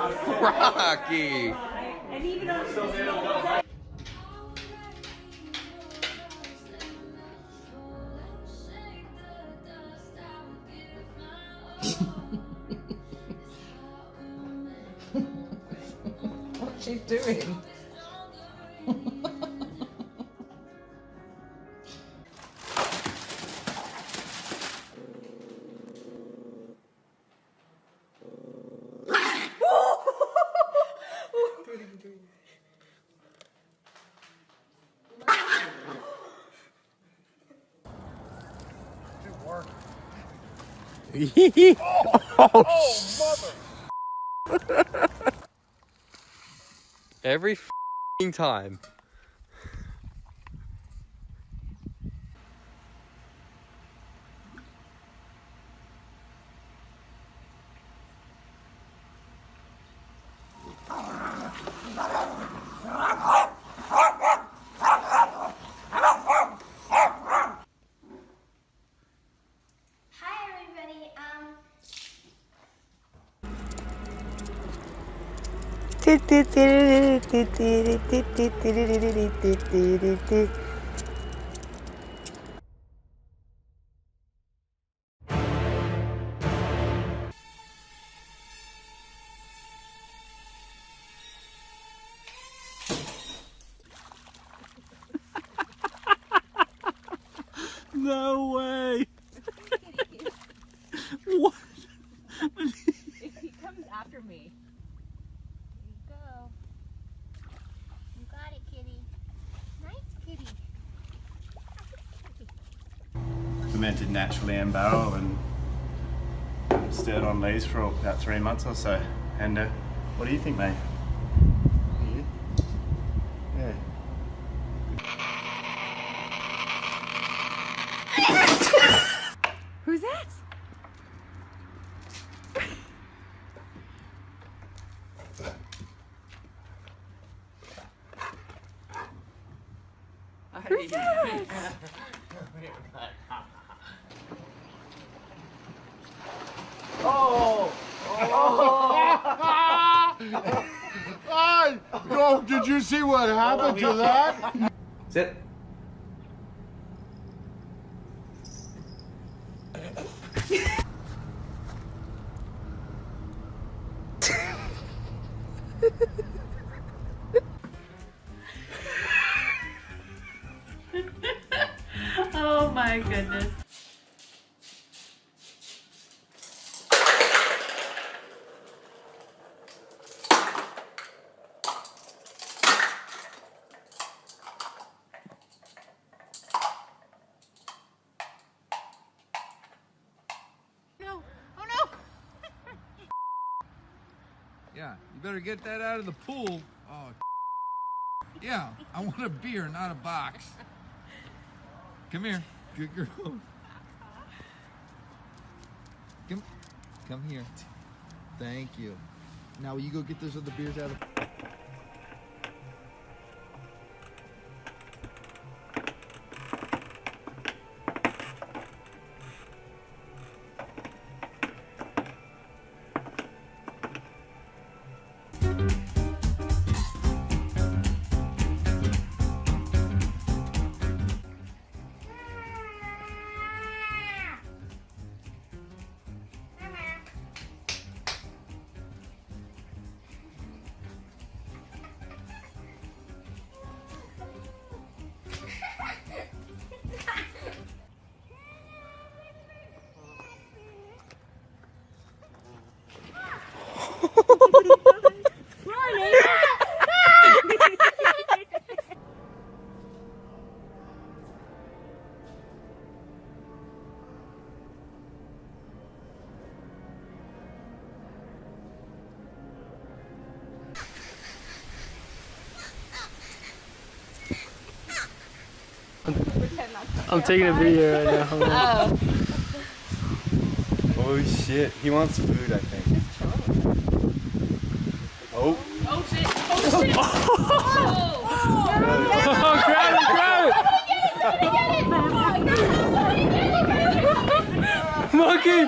Rocky. And even on What's she doing? Every f***ing time. Hi everybody, No way! What? if he comes after me. There you go. You got it, kitty. Nice kitty. Fermented naturally in barrel and stirred on lees for about 3 months or so. And what do you think, mate? Yeah. Who's that? Who's that? Oh, did you see what happened to that? Sit. Oh my goodness. Yeah, you better get that out of the pool. Oh, yeah, I want a beer, not a box. Come here, good girl. Come here. Thank you. Now you go get those other beers out of. I'm taking a video right now. Oh shit, he wants food, I think. Oh. Oh shit! Oh shit! Oh, grab it, grab it! Monkey!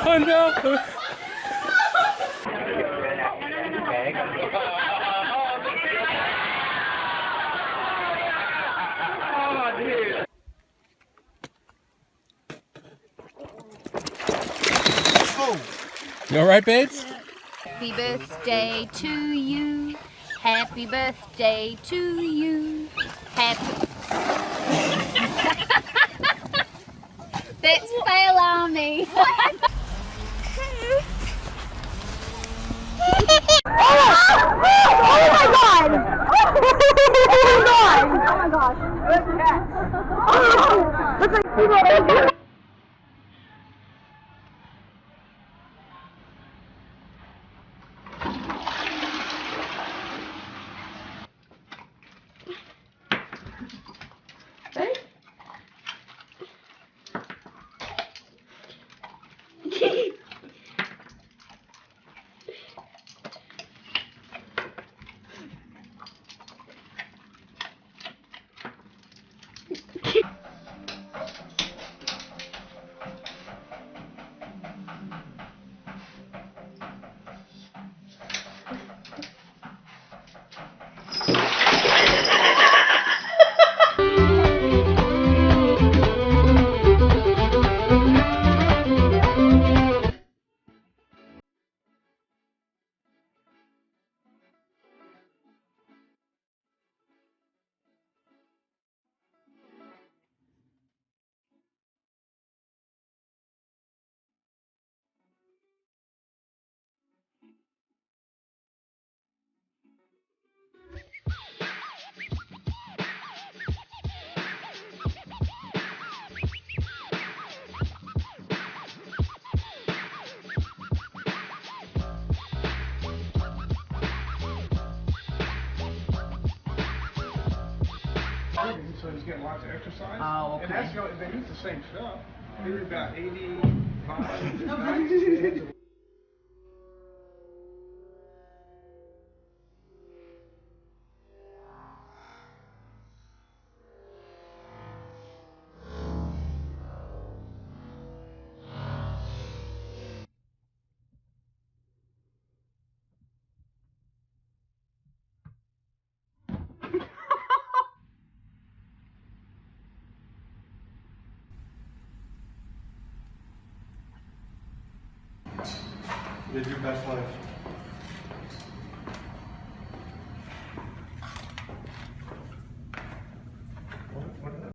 Oh no! You alright, babes? Happy birthday to you. Happy birthday to you. Happy. That's fail army. So he's getting lots of exercise. Oh, okay. And that's they eat the same stuff. They eat about 85. Live your best life.